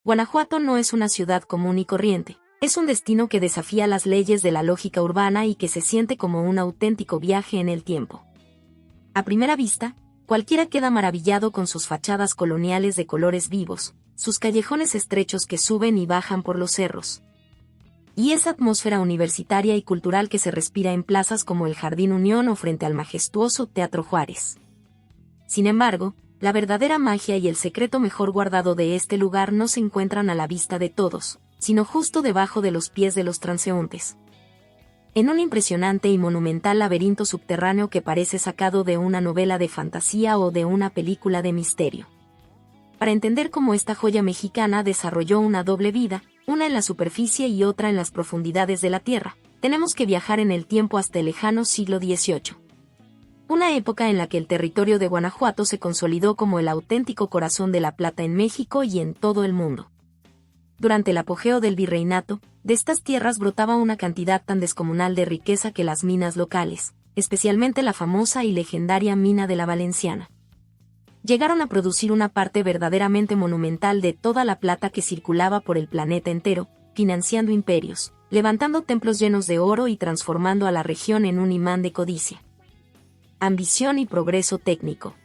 Guanajuato no es una ciudad común y corriente, es un destino que desafía las leyes de la lógica urbana y que se siente como un auténtico viaje en el tiempo. A primera vista, cualquiera queda maravillado con sus fachadas coloniales de colores vivos, sus callejones estrechos que suben y bajan por los cerros, y esa atmósfera universitaria y cultural que se respira en plazas como el Jardín Unión o frente al majestuoso Teatro Juárez. Sin embargo, la verdadera magia y el secreto mejor guardado de este lugar no se encuentran a la vista de todos, sino justo debajo de los pies de los transeúntes. En un impresionante y monumental laberinto subterráneo que parece sacado de una novela de fantasía o de una película de misterio. Para entender cómo esta joya mexicana desarrolló una doble vida, una en la superficie y otra en las profundidades de la tierra, tenemos que viajar en el tiempo hasta el lejano siglo XVIII. Una época en la que el territorio de Guanajuato se consolidó como el auténtico corazón de la plata en México y en todo el mundo. Durante el apogeo del virreinato, de estas tierras brotaba una cantidad tan descomunal de riqueza que las minas locales, especialmente la famosa y legendaria mina de la Valenciana, llegaron a producir una parte verdaderamente monumental de toda la plata que circulaba por el planeta entero, financiando imperios, levantando templos llenos de oro y transformando a la región en un imán de codicia, ambición y progreso técnico.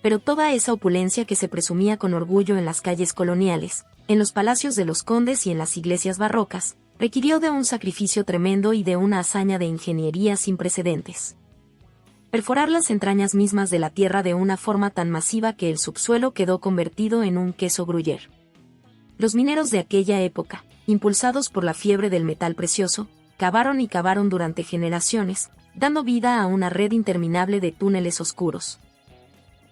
Pero toda esa opulencia que se presumía con orgullo en las calles coloniales, en los palacios de los condes y en las iglesias barrocas, requirió de un sacrificio tremendo y de una hazaña de ingeniería sin precedentes. Perforar las entrañas mismas de la tierra de una forma tan masiva que el subsuelo quedó convertido en un queso gruyere. Los mineros de aquella época, impulsados por la fiebre del metal precioso, cavaron y cavaron durante generaciones, dando vida a una red interminable de túneles oscuros.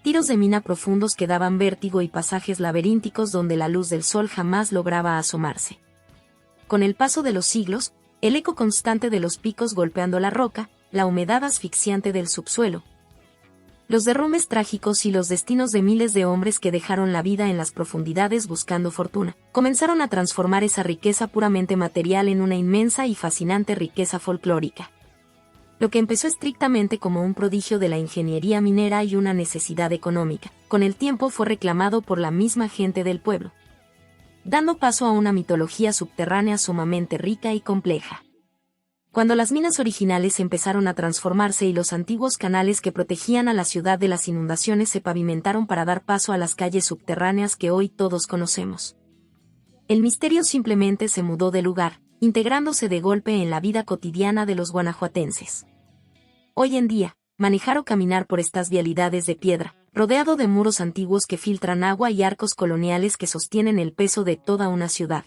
Tiros de mina profundos que daban vértigo y pasajes laberínticos donde la luz del sol jamás lograba asomarse. Con el paso de los siglos, el eco constante de los picos golpeando la roca, la humedad asfixiante del subsuelo, los derrumbes trágicos y los destinos de miles de hombres que dejaron la vida en las profundidades buscando fortuna, comenzaron a transformar esa riqueza puramente material en una inmensa y fascinante riqueza folclórica. Lo que empezó estrictamente como un prodigio de la ingeniería minera y una necesidad económica, con el tiempo fue reclamado por la misma gente del pueblo, dando paso a una mitología subterránea sumamente rica y compleja. Cuando las minas originales empezaron a transformarse y los antiguos canales que protegían a la ciudad de las inundaciones se pavimentaron para dar paso a las calles subterráneas que hoy todos conocemos, el misterio simplemente se mudó de lugar, integrándose de golpe en la vida cotidiana de los guanajuatenses. Hoy en día, manejar o caminar por estas vialidades de piedra, rodeado de muros antiguos que filtran agua y arcos coloniales que sostienen el peso de toda una ciudad,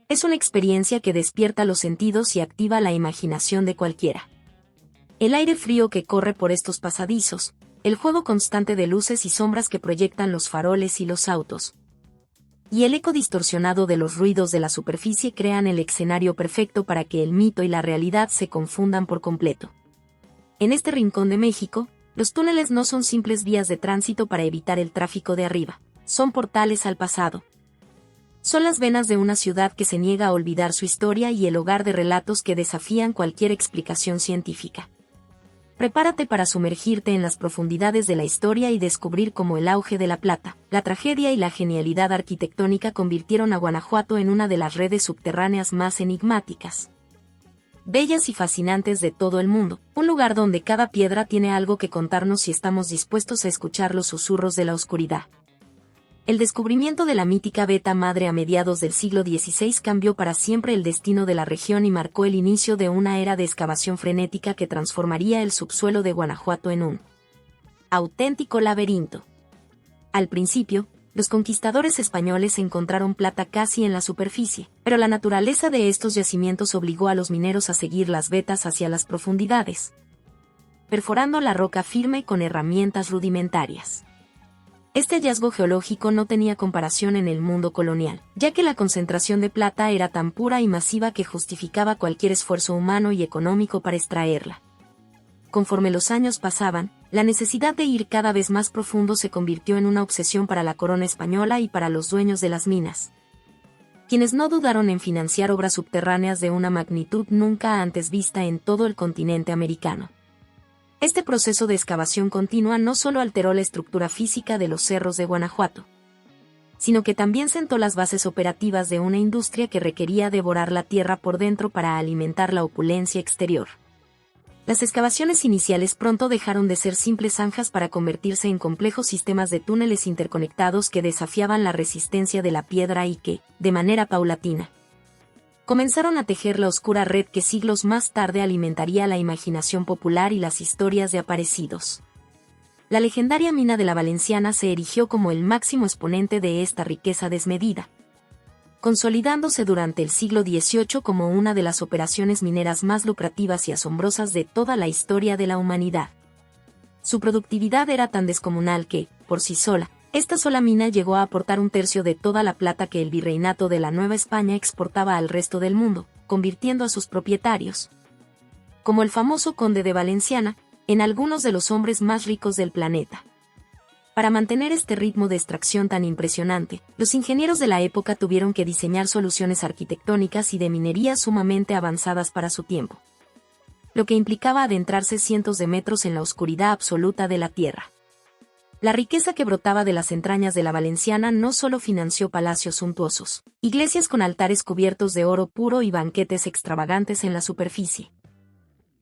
es una experiencia que despierta los sentidos y activa la imaginación de cualquiera. El aire frío que corre por estos pasadizos, el juego constante de luces y sombras que proyectan los faroles y los autos, y el eco distorsionado de los ruidos de la superficie crean el escenario perfecto para que el mito y la realidad se confundan por completo. En este rincón de México, los túneles no son simples vías de tránsito para evitar el tráfico de arriba, son portales al pasado. Son las venas de una ciudad que se niega a olvidar su historia y el hogar de relatos que desafían cualquier explicación científica. Prepárate para sumergirte en las profundidades de la historia y descubrir cómo el auge de la plata, la tragedia y la genialidad arquitectónica convirtieron a Guanajuato en una de las redes subterráneas más enigmáticas, bellas y fascinantes de todo el mundo, un lugar donde cada piedra tiene algo que contarnos si estamos dispuestos a escuchar los susurros de la oscuridad. El descubrimiento de la mítica Beta Madre a mediados del siglo XVI cambió para siempre el destino de la región y marcó el inicio de una era de excavación frenética que transformaría el subsuelo de Guanajuato en un auténtico laberinto. Al principio, los conquistadores españoles encontraron plata casi en la superficie, pero la naturaleza de estos yacimientos obligó a los mineros a seguir las vetas hacia las profundidades, perforando la roca firme con herramientas rudimentarias. Este hallazgo geológico no tenía comparación en el mundo colonial, ya que la concentración de plata era tan pura y masiva que justificaba cualquier esfuerzo humano y económico para extraerla. Conforme los años pasaban, la necesidad de ir cada vez más profundo se convirtió en una obsesión para la corona española y para los dueños de las minas, quienes no dudaron en financiar obras subterráneas de una magnitud nunca antes vista en todo el continente americano. Este proceso de excavación continua no solo alteró la estructura física de los cerros de Guanajuato, sino que también sentó las bases operativas de una industria que requería devorar la tierra por dentro para alimentar la opulencia exterior. Las excavaciones iniciales pronto dejaron de ser simples zanjas para convertirse en complejos sistemas de túneles interconectados que desafiaban la resistencia de la piedra y que, de manera paulatina, comenzaron a tejer la oscura red que siglos más tarde alimentaría la imaginación popular y las historias de aparecidos. La legendaria mina de la Valenciana se erigió como el máximo exponente de esta riqueza desmedida, consolidándose durante el siglo XVIII como una de las operaciones mineras más lucrativas y asombrosas de toda la historia de la humanidad. Su productividad era tan descomunal que, por sí sola, esta sola mina llegó a aportar 1/3 de toda la plata que el virreinato de la Nueva España exportaba al resto del mundo, convirtiendo a sus propietarios, como el famoso conde de Valenciana, en algunos de los hombres más ricos del planeta. Para mantener este ritmo de extracción tan impresionante, los ingenieros de la época tuvieron que diseñar soluciones arquitectónicas y de minería sumamente avanzadas para su tiempo, lo que implicaba adentrarse cientos de metros en la oscuridad absoluta de la tierra. La riqueza que brotaba de las entrañas de la Valenciana no solo financió palacios suntuosos, iglesias con altares cubiertos de oro puro y banquetes extravagantes en la superficie,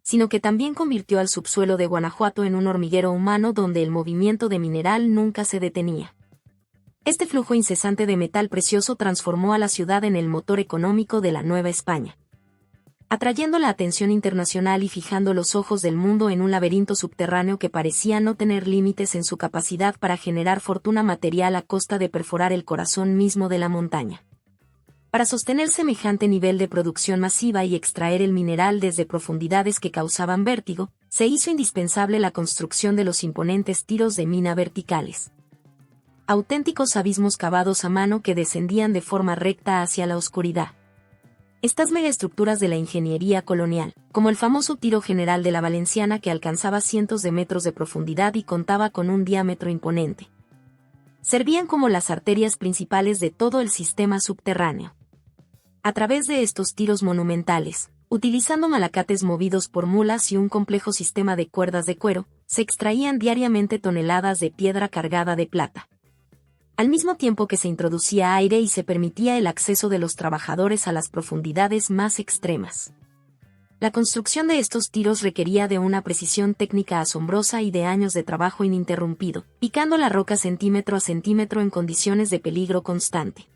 sino que también convirtió al subsuelo de Guanajuato en un hormiguero humano donde el movimiento de mineral nunca se detenía. Este flujo incesante de metal precioso transformó a la ciudad en el motor económico de la Nueva España, atrayendo la atención internacional y fijando los ojos del mundo en un laberinto subterráneo que parecía no tener límites en su capacidad para generar fortuna material a costa de perforar el corazón mismo de la montaña. Para sostener semejante nivel de producción masiva y extraer el mineral desde profundidades que causaban vértigo, se hizo indispensable la construcción de los imponentes tiros de mina verticales. Auténticos abismos cavados a mano que descendían de forma recta hacia la oscuridad. Estas megaestructuras de la ingeniería colonial, como el famoso Tiro General de la Valenciana que alcanzaba cientos de metros de profundidad y contaba con un diámetro imponente, servían como las arterias principales de todo el sistema subterráneo. A través de estos tiros monumentales, utilizando malacates movidos por mulas y un complejo sistema de cuerdas de cuero, se extraían diariamente toneladas de piedra cargada de plata, al mismo tiempo que se introducía aire y se permitía el acceso de los trabajadores a las profundidades más extremas. La construcción de estos tiros requería de una precisión técnica asombrosa y de años de trabajo ininterrumpido, picando la roca centímetro a centímetro en condiciones de peligro constante.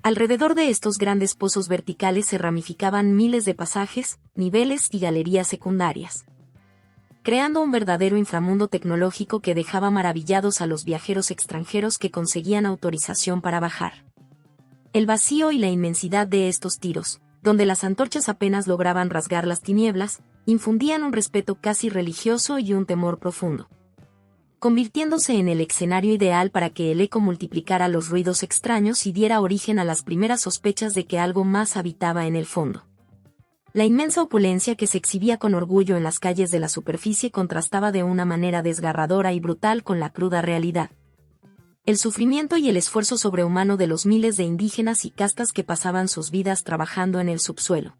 Alrededor de estos grandes pozos verticales se ramificaban miles de pasajes, niveles y galerías secundarias, creando un verdadero inframundo tecnológico que dejaba maravillados a los viajeros extranjeros que conseguían autorización para bajar. El vacío y la inmensidad de estos tiros, donde las antorchas apenas lograban rasgar las tinieblas, infundían un respeto casi religioso y un temor profundo, convirtiéndose en el escenario ideal para que el eco multiplicara los ruidos extraños y diera origen a las primeras sospechas de que algo más habitaba en el fondo. La inmensa opulencia que se exhibía con orgullo en las calles de la superficie contrastaba de una manera desgarradora y brutal con la cruda realidad. El sufrimiento y el esfuerzo sobrehumano de los miles de indígenas y castas que pasaban sus vidas trabajando en el subsuelo.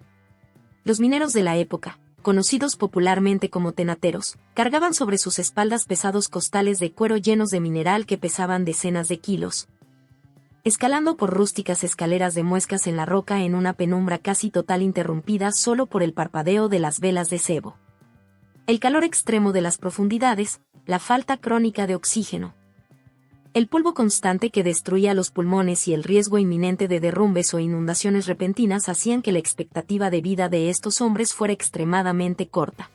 Los mineros de la época, conocidos popularmente como tenateros, cargaban sobre sus espaldas pesados costales de cuero llenos de mineral que pesaban decenas de kilos, escalando por rústicas escaleras de muescas en la roca en una penumbra casi total interrumpida solo por el parpadeo de las velas de cebo. El calor extremo de las profundidades, la falta crónica de oxígeno, el polvo constante que destruía los pulmones y el riesgo inminente de derrumbes o inundaciones repentinas hacían que la expectativa de vida de estos hombres fuera extremadamente corta.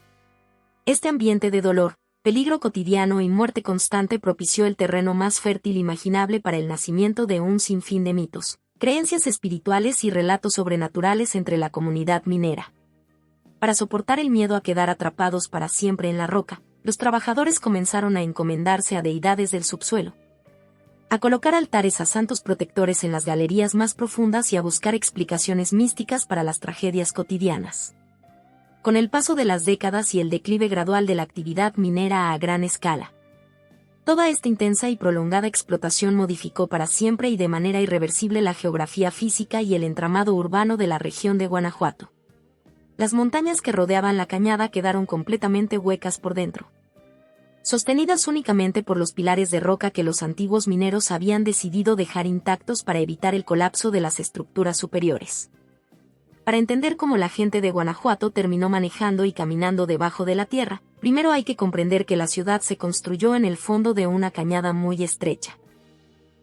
Este ambiente de dolor, peligro cotidiano y muerte constante propició el terreno más fértil imaginable para el nacimiento de un sinfín de mitos, creencias espirituales y relatos sobrenaturales entre la comunidad minera. Para soportar el miedo a quedar atrapados para siempre en la roca, los trabajadores comenzaron a encomendarse a deidades del subsuelo, a colocar altares a santos protectores en las galerías más profundas y a buscar explicaciones místicas para las tragedias cotidianas. Con el paso de las décadas y el declive gradual de la actividad minera a gran escala, toda esta intensa y prolongada explotación modificó para siempre y de manera irreversible la geografía física y el entramado urbano de la región de Guanajuato. Las montañas que rodeaban la cañada quedaron completamente huecas por dentro. sostenidas únicamente por los pilares de roca que los antiguos mineros habían decidido dejar intactos para evitar el colapso de las estructuras superiores. Para entender cómo la gente de Guanajuato terminó manejando y caminando debajo de la tierra, primero hay que comprender que la ciudad se construyó en el fondo de una cañada muy estrecha.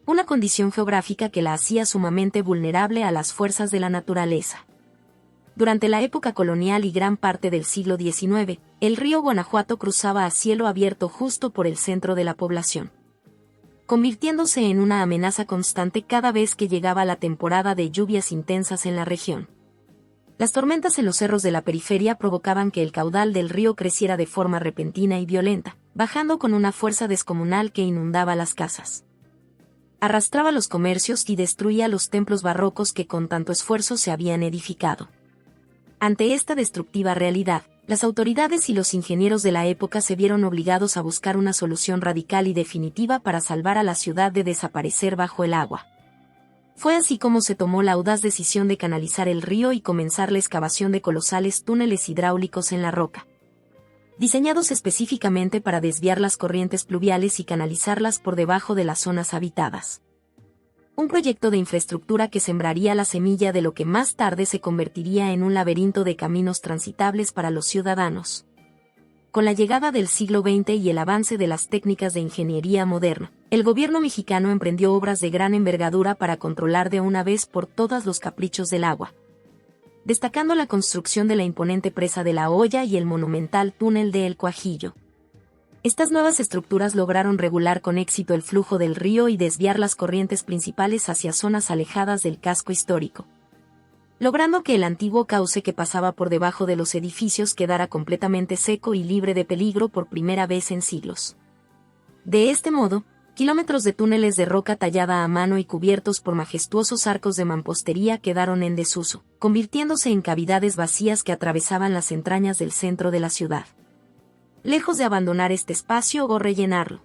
Una condición geográfica que la hacía sumamente vulnerable a las fuerzas de la naturaleza. Durante la época colonial y gran parte del siglo XIX, el río Guanajuato cruzaba a cielo abierto justo por el centro de la población, convirtiéndose en una amenaza constante cada vez que llegaba la temporada de lluvias intensas en la región. Las tormentas en los cerros de la periferia provocaban que el caudal del río creciera de forma repentina y violenta, bajando con una fuerza descomunal que inundaba las casas. Arrastraba los comercios y destruía los templos barrocos que con tanto esfuerzo se habían edificado. Ante esta destructiva realidad, las autoridades y los ingenieros de la época se vieron obligados a buscar una solución radical y definitiva para salvar a la ciudad de desaparecer bajo el agua. Fue así como se tomó la audaz decisión de canalizar el río y comenzar la excavación de colosales túneles hidráulicos en la roca, diseñados específicamente para desviar las corrientes pluviales y canalizarlas por debajo de las zonas habitadas. Un proyecto de infraestructura que sembraría la semilla de lo que más tarde se convertiría en un laberinto de caminos transitables para los ciudadanos. Con la llegada del siglo XX y el avance de las técnicas de ingeniería moderna, el gobierno mexicano emprendió obras de gran envergadura para controlar de una vez por todas los caprichos del agua, destacando la construcción de la imponente presa de La Hoya y el monumental túnel de El Cuajillo. Estas nuevas estructuras lograron regular con éxito el flujo del río y desviar las corrientes principales hacia zonas alejadas del casco histórico, logrando que el antiguo cauce que pasaba por debajo de los edificios quedara completamente seco y libre de peligro por primera vez en siglos. De este modo, kilómetros de túneles de roca tallada a mano y cubiertos por majestuosos arcos de mampostería quedaron en desuso, convirtiéndose en cavidades vacías que atravesaban las entrañas del centro de la ciudad. Lejos de abandonar este espacio o rellenarlo,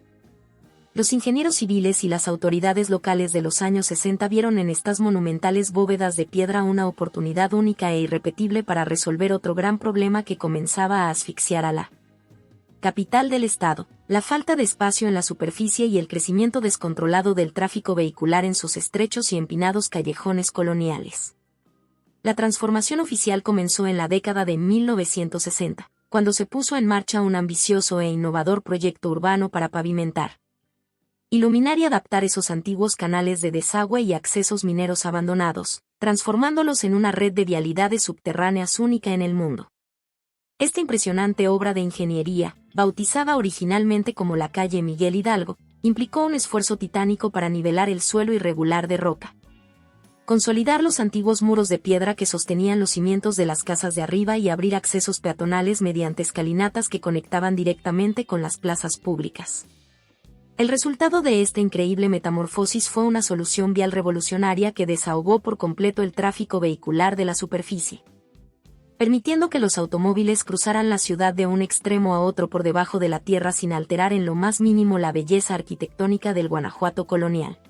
los ingenieros civiles y las autoridades locales de los años 60 vieron en estas monumentales bóvedas de piedra una oportunidad única e irrepetible para resolver otro gran problema que comenzaba a asfixiar a la capital del estado: la falta de espacio en la superficie y el crecimiento descontrolado del tráfico vehicular en sus estrechos y empinados callejones coloniales. La transformación oficial comenzó en la década de 1960, cuando se puso en marcha un ambicioso e innovador proyecto urbano para pavimentar, iluminar y adaptar esos antiguos canales de desagüe y accesos mineros abandonados, transformándolos en una red de vialidades subterráneas única en el mundo. Esta impresionante obra de ingeniería, bautizada originalmente como la calle Miguel Hidalgo, implicó un esfuerzo titánico para nivelar el suelo irregular de roca, consolidar los antiguos muros de piedra que sostenían los cimientos de las casas de arriba y abrir accesos peatonales mediante escalinatas que conectaban directamente con las plazas públicas. El resultado de esta increíble metamorfosis fue una solución vial revolucionaria que desahogó por completo el tráfico vehicular de la superficie, permitiendo que los automóviles cruzaran la ciudad de un extremo a otro por debajo de la tierra sin alterar en lo más mínimo la belleza arquitectónica del Guanajuato colonial.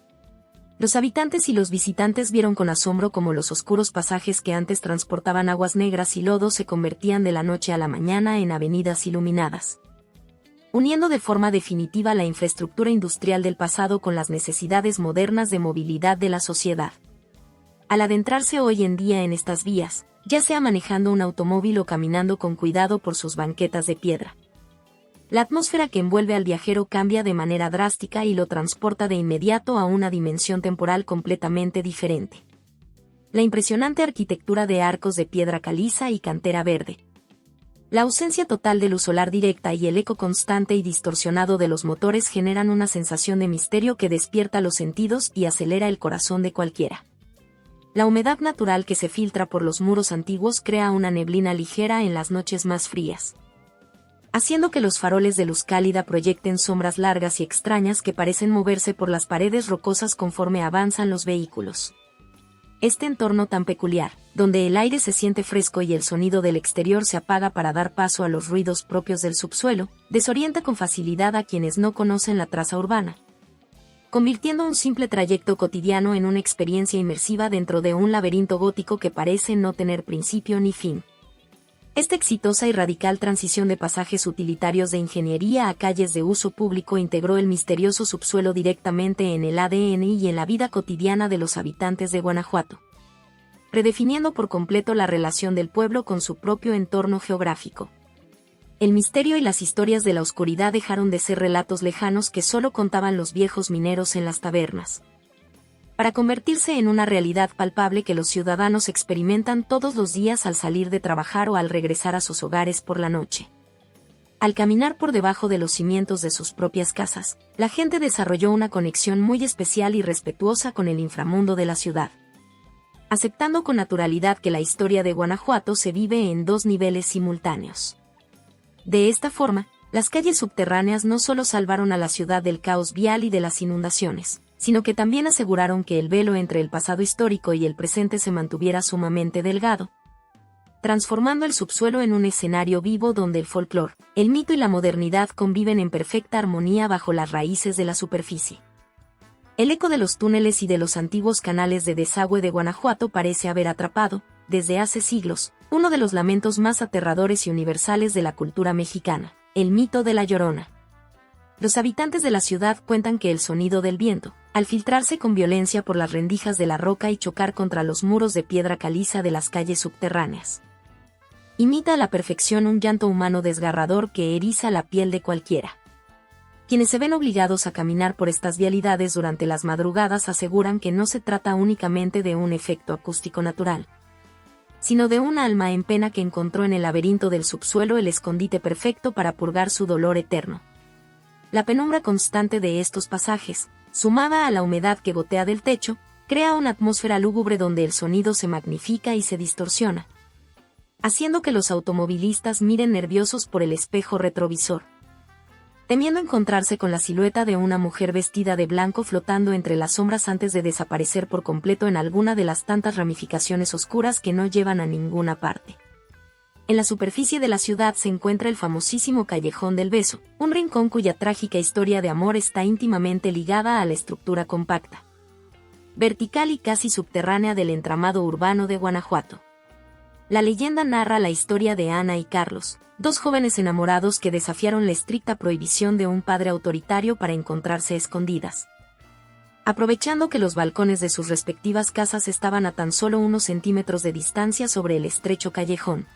Los habitantes y los visitantes vieron con asombro cómo los oscuros pasajes que antes transportaban aguas negras y lodo se convertían de la noche a la mañana en avenidas iluminadas, uniendo de forma definitiva la infraestructura industrial del pasado con las necesidades modernas de movilidad de la sociedad. Al adentrarse hoy en día en estas vías, ya sea manejando un automóvil o caminando con cuidado por sus banquetas de piedra, la atmósfera que envuelve al viajero cambia de manera drástica y lo transporta de inmediato a una dimensión temporal completamente diferente. La impresionante arquitectura de arcos de piedra caliza y cantera verde, la ausencia total de luz solar directa y el eco constante y distorsionado de los motores generan una sensación de misterio que despierta los sentidos y acelera el corazón de cualquiera. La humedad natural que se filtra por los muros antiguos crea una neblina ligera en las noches más frías, haciendo que los faroles de luz cálida proyecten sombras largas y extrañas que parecen moverse por las paredes rocosas conforme avanzan los vehículos. Este entorno tan peculiar, donde el aire se siente fresco y el sonido del exterior se apaga para dar paso a los ruidos propios del subsuelo, desorienta con facilidad a quienes no conocen la traza urbana, convirtiendo un simple trayecto cotidiano en una experiencia inmersiva dentro de un laberinto gótico que parece no tener principio ni fin. Esta exitosa y radical transición de pasajes utilitarios de ingeniería a calles de uso público integró el misterioso subsuelo directamente en el ADN y en la vida cotidiana de los habitantes de Guanajuato, redefiniendo por completo la relación del pueblo con su propio entorno geográfico. El misterio y las historias de la oscuridad dejaron de ser relatos lejanos que solo contaban los viejos mineros en las tabernas, para convertirse en una realidad palpable que los ciudadanos experimentan todos los días al salir de trabajar o al regresar a sus hogares por la noche. Al caminar por debajo de los cimientos de sus propias casas, la gente desarrolló una conexión muy especial y respetuosa con el inframundo de la ciudad, aceptando con naturalidad que la historia de Guanajuato se vive en dos niveles simultáneos. De esta forma, las calles subterráneas no solo salvaron a la ciudad del caos vial y de las inundaciones, sino que también aseguraron que el velo entre el pasado histórico y el presente se mantuviera sumamente delgado, transformando el subsuelo en un escenario vivo donde el folclore, el mito y la modernidad conviven en perfecta armonía bajo las raíces de la superficie. El eco de los túneles y de los antiguos canales de desagüe de Guanajuato parece haber atrapado, desde hace siglos, uno de los lamentos más aterradores y universales de la cultura mexicana, el mito de La Llorona. Los habitantes de la ciudad cuentan que el sonido del viento, al filtrarse con violencia por las rendijas de la roca y chocar contra los muros de piedra caliza de las calles subterráneas, imita a la perfección un llanto humano desgarrador que eriza la piel de cualquiera. Quienes se ven obligados a caminar por estas vialidades durante las madrugadas aseguran que no se trata únicamente de un efecto acústico natural, sino de un alma en pena que encontró en el laberinto del subsuelo el escondite perfecto para purgar su dolor eterno. La penumbra constante de estos pasajes, sumada a la humedad que gotea del techo, crea una atmósfera lúgubre donde el sonido se magnifica y se distorsiona, haciendo que los automovilistas miren nerviosos por el espejo retrovisor, temiendo encontrarse con la silueta de una mujer vestida de blanco flotando entre las sombras antes de desaparecer por completo en alguna de las tantas ramificaciones oscuras que no llevan a ninguna parte. En la superficie de la ciudad se encuentra el famosísimo Callejón del Beso, un rincón cuya trágica historia de amor está íntimamente ligada a la estructura compacta, vertical y casi subterránea del entramado urbano de Guanajuato. La leyenda narra la historia de Ana y Carlos, dos jóvenes enamorados que desafiaron la estricta prohibición de un padre autoritario para encontrarse escondidas, aprovechando que los balcones de sus respectivas casas estaban a tan solo unos centímetros de distancia sobre el estrecho callejón.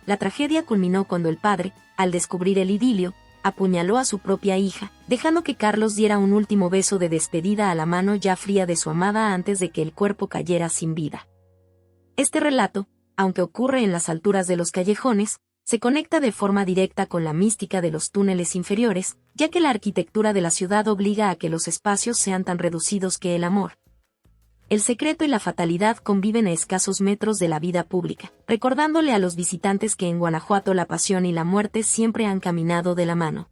La tragedia culminó cuando el padre, al descubrir el idilio, apuñaló a su propia hija, dejando que Carlos diera un último beso de despedida a la mano ya fría de su amada antes de que el cuerpo cayera sin vida. Este relato, aunque ocurre en las alturas de los callejones, se conecta de forma directa con la mística de los túneles inferiores, ya que la arquitectura de la ciudad obliga a que los espacios sean tan reducidos que el amor, el secreto y la fatalidad conviven a escasos metros de la vida pública, recordándole a los visitantes que en Guanajuato la pasión y la muerte siempre han caminado de la mano.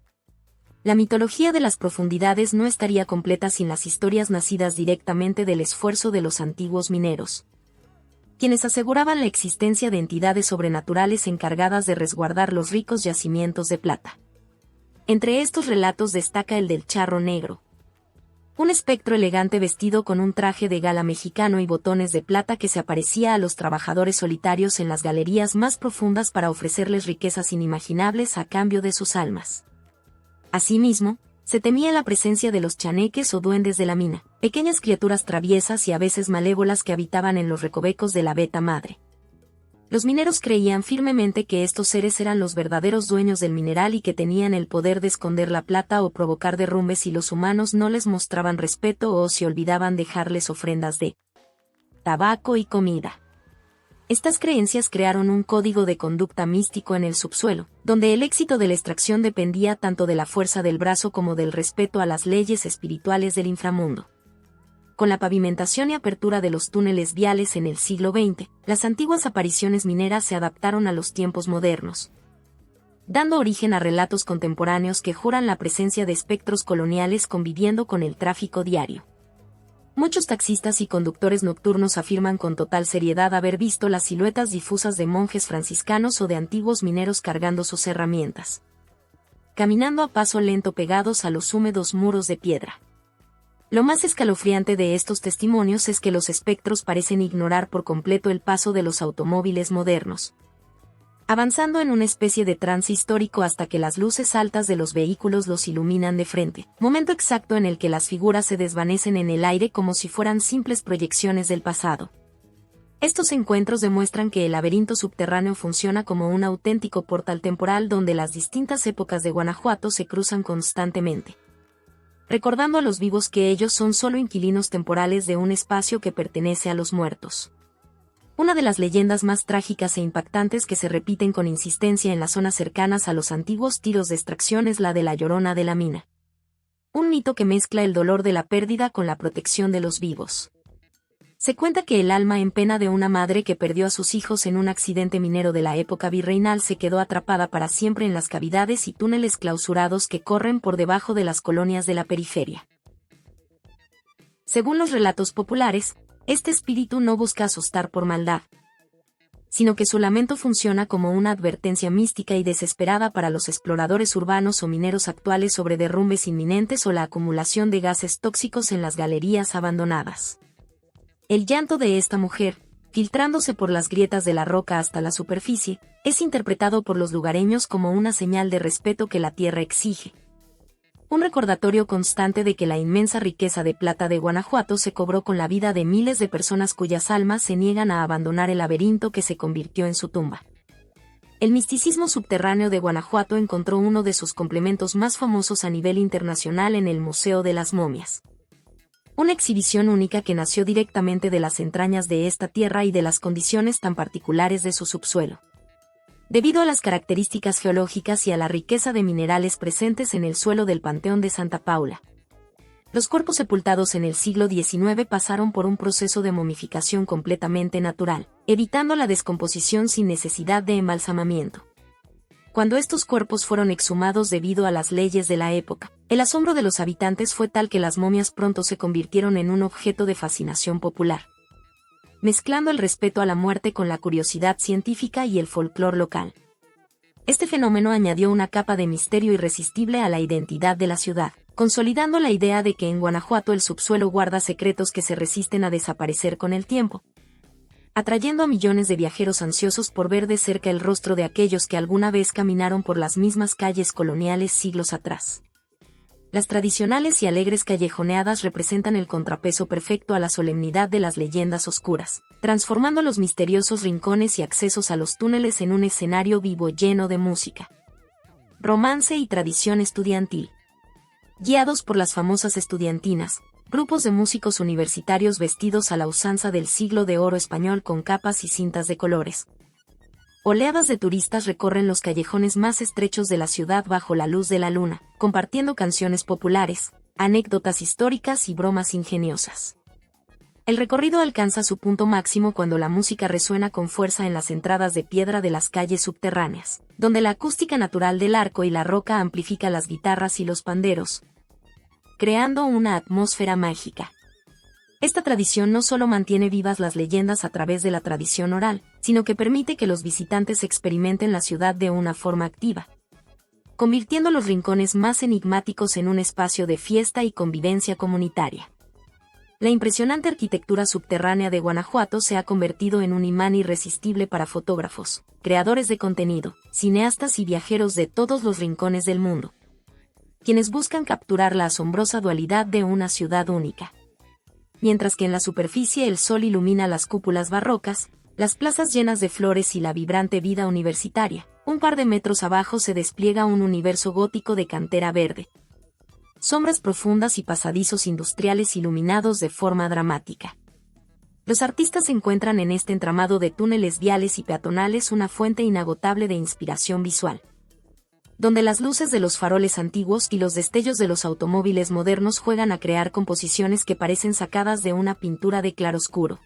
La mitología de las profundidades no estaría completa sin las historias nacidas directamente del esfuerzo de los antiguos mineros, quienes aseguraban la existencia de entidades sobrenaturales encargadas de resguardar los ricos yacimientos de plata. Entre estos relatos destaca el del Charro Negro, un espectro elegante vestido con un traje de gala mexicano y botones de plata que se aparecía a los trabajadores solitarios en las galerías más profundas para ofrecerles riquezas inimaginables a cambio de sus almas. Asimismo, se temía la presencia de los chaneques o duendes de la mina, pequeñas criaturas traviesas y a veces malévolas que habitaban en los recovecos de la Veta Madre. Los mineros creían firmemente que estos seres eran los verdaderos dueños del mineral y que tenían el poder de esconder la plata o provocar derrumbes si los humanos no les mostraban respeto o si olvidaban dejarles ofrendas de tabaco y comida. Estas creencias crearon un código de conducta místico en el subsuelo, donde el éxito de la extracción dependía tanto de la fuerza del brazo como del respeto a las leyes espirituales del inframundo. Con la pavimentación y apertura de los túneles viales en el siglo XX, las antiguas apariciones mineras se adaptaron a los tiempos modernos, dando origen a relatos contemporáneos que juran la presencia de espectros coloniales conviviendo con el tráfico diario. Muchos taxistas y conductores nocturnos afirman con total seriedad haber visto las siluetas difusas de monjes franciscanos o de antiguos mineros cargando sus herramientas, caminando a paso lento pegados a los húmedos muros de piedra. Lo más escalofriante de estos testimonios es que los espectros parecen ignorar por completo el paso de los automóviles modernos, avanzando en una especie de trance histórico hasta que las luces altas de los vehículos los iluminan de frente, momento exacto en el que las figuras se desvanecen en el aire como si fueran simples proyecciones del pasado. Estos encuentros demuestran que el laberinto subterráneo funciona como un auténtico portal temporal donde las distintas épocas de Guanajuato se cruzan constantemente, recordando a los vivos que ellos son solo inquilinos temporales de un espacio que pertenece a los muertos. Una de las leyendas más trágicas e impactantes que se repiten con insistencia en las zonas cercanas a los antiguos tiros de extracción es la de la Llorona de la Mina. Un mito que mezcla el dolor de la pérdida con la protección de los vivos. Se cuenta que el alma en pena de una madre que perdió a sus hijos en un accidente minero de la época virreinal se quedó atrapada para siempre en las cavidades y túneles clausurados que corren por debajo de las colonias de la periferia. Según los relatos populares, este espíritu no busca asustar por maldad, sino que su lamento funciona como una advertencia mística y desesperada para los exploradores urbanos o mineros actuales sobre derrumbes inminentes o la acumulación de gases tóxicos en las galerías abandonadas. El llanto de esta mujer, filtrándose por las grietas de la roca hasta la superficie, es interpretado por los lugareños como una señal de respeto que la tierra exige. Un recordatorio constante de que la inmensa riqueza de plata de Guanajuato se cobró con la vida de miles de personas cuyas almas se niegan a abandonar el laberinto que se convirtió en su tumba. El misticismo subterráneo de Guanajuato encontró uno de sus complementos más famosos a nivel internacional en el Museo de las Momias. Una exhibición única que nació directamente de las entrañas de esta tierra y de las condiciones tan particulares de su subsuelo. Debido a las características geológicas y a la riqueza de minerales presentes en el suelo del Panteón de Santa Paula, los cuerpos sepultados en el siglo XIX pasaron por un proceso de momificación completamente natural, evitando la descomposición sin necesidad de embalsamamiento. Cuando estos cuerpos fueron exhumados debido a las leyes de la época, el asombro de los habitantes fue tal que las momias pronto se convirtieron en un objeto de fascinación popular, mezclando el respeto a la muerte con la curiosidad científica y el folclore local. Este fenómeno añadió una capa de misterio irresistible a la identidad de la ciudad, consolidando la idea de que en Guanajuato el subsuelo guarda secretos que se resisten a desaparecer con el tiempo, atrayendo a millones de viajeros ansiosos por ver de cerca el rostro de aquellos que alguna vez caminaron por las mismas calles coloniales siglos atrás. Las tradicionales y alegres callejoneadas representan el contrapeso perfecto a la solemnidad de las leyendas oscuras, transformando los misteriosos rincones y accesos a los túneles en un escenario vivo lleno de música, romance y tradición estudiantil. Guiados por las famosas estudiantinas, grupos de músicos universitarios vestidos a la usanza del siglo de oro español con capas y cintas de colores. Oleadas de turistas recorren los callejones más estrechos de la ciudad bajo la luz de la luna, compartiendo canciones populares, anécdotas históricas y bromas ingeniosas. El recorrido alcanza su punto máximo cuando la música resuena con fuerza en las entradas de piedra de las calles subterráneas, donde la acústica natural del arco y la roca amplifica las guitarras y los panderos, creando una atmósfera mágica. Esta tradición no solo mantiene vivas las leyendas a través de la tradición oral, sino que permite que los visitantes experimenten la ciudad de una forma activa, convirtiendo los rincones más enigmáticos en un espacio de fiesta y convivencia comunitaria. La impresionante arquitectura subterránea de Guanajuato se ha convertido en un imán irresistible para fotógrafos, creadores de contenido, cineastas y viajeros de todos los rincones del mundo, quienes buscan capturar la asombrosa dualidad de una ciudad única. Mientras que en la superficie el sol ilumina las cúpulas barrocas, las plazas llenas de flores y la vibrante vida universitaria, un par de metros abajo se despliega un universo gótico de cantera verde, sombras profundas y pasadizos industriales iluminados de forma dramática. Los artistas encuentran en este entramado de túneles viales y peatonales una fuente inagotable de inspiración visual, donde las luces de los faroles antiguos y los destellos de los automóviles modernos juegan a crear composiciones que parecen sacadas de una pintura de claroscuro.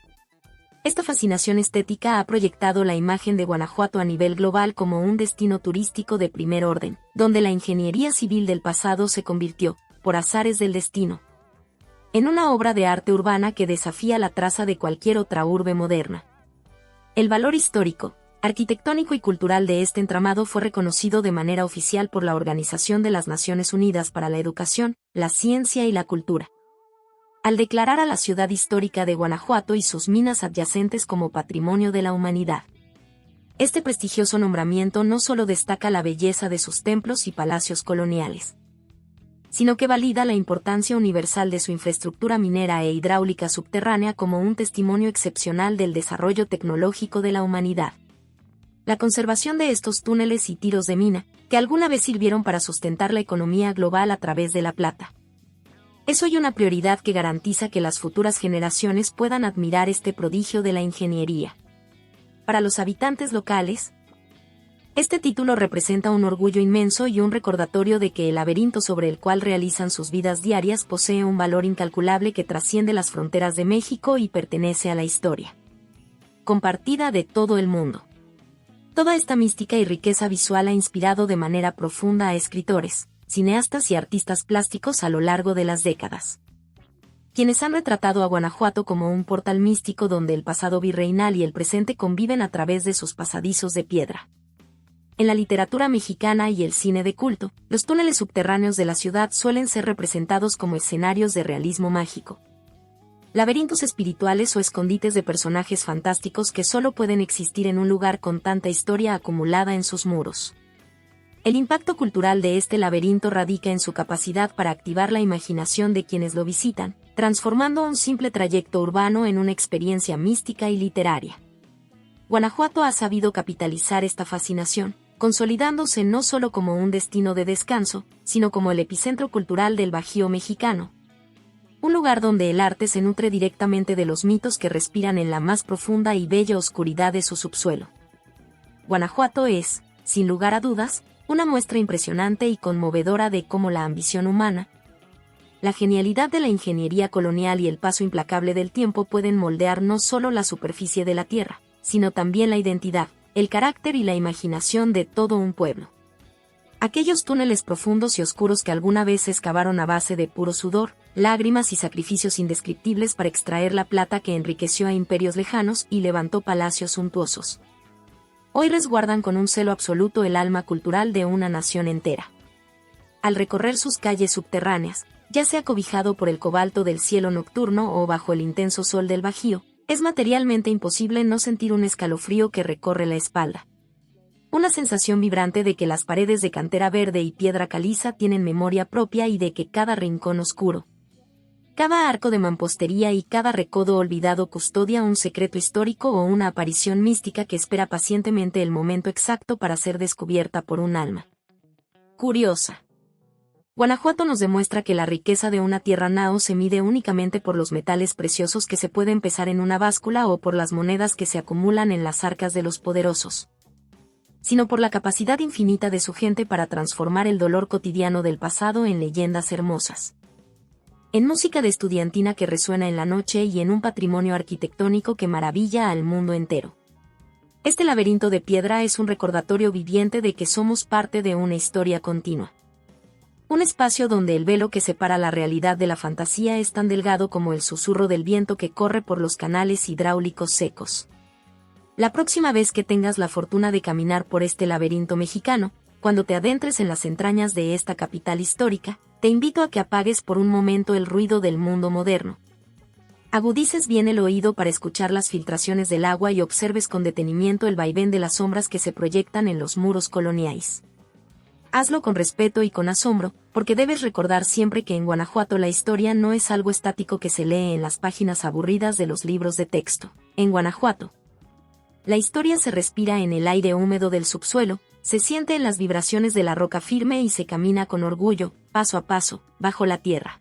Esta fascinación estética ha proyectado la imagen de Guanajuato a nivel global como un destino turístico de primer orden, donde la ingeniería civil del pasado se convirtió, por azares del destino, en una obra de arte urbana que desafía la traza de cualquier otra urbe moderna. El valor histórico, arquitectónico y cultural de este entramado fue reconocido de manera oficial por la Organización de las Naciones Unidas para la Educación, la Ciencia y la Cultura, al declarar a la ciudad histórica de Guanajuato y sus minas adyacentes como Patrimonio de la Humanidad. Este prestigioso nombramiento no solo destaca la belleza de sus templos y palacios coloniales, sino que valida la importancia universal de su infraestructura minera e hidráulica subterránea como un testimonio excepcional del desarrollo tecnológico de la humanidad. La conservación de estos túneles y tiros de mina, que alguna vez sirvieron para sustentar la economía global a través de la plata, es hoy una prioridad que garantiza que las futuras generaciones puedan admirar este prodigio de la ingeniería. Para los habitantes locales, este título representa un orgullo inmenso y un recordatorio de que el laberinto sobre el cual realizan sus vidas diarias posee un valor incalculable que trasciende las fronteras de México y pertenece a la historia compartida de todo el mundo. Toda esta mística y riqueza visual ha inspirado de manera profunda a escritores, cineastas y artistas plásticos a lo largo de las décadas, quienes han retratado a Guanajuato como un portal místico donde el pasado virreinal y el presente conviven a través de sus pasadizos de piedra. En la literatura mexicana y el cine de culto, los túneles subterráneos de la ciudad suelen ser representados como escenarios de realismo mágico, laberintos espirituales o escondites de personajes fantásticos que solo pueden existir en un lugar con tanta historia acumulada en sus muros. El impacto cultural de este laberinto radica en su capacidad para activar la imaginación de quienes lo visitan, transformando un simple trayecto urbano en una experiencia mística y literaria. Guanajuato ha sabido capitalizar esta fascinación, consolidándose no solo como un destino de descanso, sino como el epicentro cultural del Bajío mexicano, un lugar donde el arte se nutre directamente de los mitos que respiran en la más profunda y bella oscuridad de su subsuelo. Guanajuato es, sin lugar a dudas, una muestra impresionante y conmovedora de cómo la ambición humana, la genialidad de la ingeniería colonial y el paso implacable del tiempo pueden moldear no solo la superficie de la tierra, sino también la identidad, el carácter y la imaginación de todo un pueblo. Aquellos túneles profundos y oscuros que alguna vez se excavaron a base de puro sudor, lágrimas y sacrificios indescriptibles para extraer la plata que enriqueció a imperios lejanos y levantó palacios suntuosos, hoy resguardan con un celo absoluto el alma cultural de una nación entera. Al recorrer sus calles subterráneas, ya sea cobijado por el cobalto del cielo nocturno o bajo el intenso sol del Bajío, es materialmente imposible no sentir un escalofrío que recorre la espalda. Una sensación vibrante de que las paredes de cantera verde y piedra caliza tienen memoria propia y de que cada rincón oscuro, cada arco de mampostería y cada recodo olvidado custodia un secreto histórico o una aparición mística que espera pacientemente el momento exacto para ser descubierta por un alma curiosa. Guanajuato nos demuestra que la riqueza de una tierra no se mide únicamente por los metales preciosos que se pueden pesar en una báscula o por las monedas que se acumulan en las arcas de los poderosos, sino por la capacidad infinita de su gente para transformar el dolor cotidiano del pasado en leyendas hermosas, en música de estudiantina que resuena en la noche y en un patrimonio arquitectónico que maravilla al mundo entero. Este laberinto de piedra es un recordatorio viviente de que somos parte de una historia continua. Un espacio donde el velo que separa la realidad de la fantasía es tan delgado como el susurro del viento que corre por los canales hidráulicos secos. La próxima vez que tengas la fortuna de caminar por este laberinto mexicano, cuando te adentres en las entrañas de esta capital histórica, te invito a que apagues por un momento el ruido del mundo moderno. Agudices bien el oído para escuchar las filtraciones del agua y observes con detenimiento el vaivén de las sombras que se proyectan en los muros coloniales. Hazlo con respeto y con asombro, porque debes recordar siempre que en Guanajuato la historia no es algo estático que se lee en las páginas aburridas de los libros de texto. En Guanajuato, la historia se respira en el aire húmedo del subsuelo, se siente en las vibraciones de la roca firme y se camina con orgullo, paso a paso, bajo la tierra.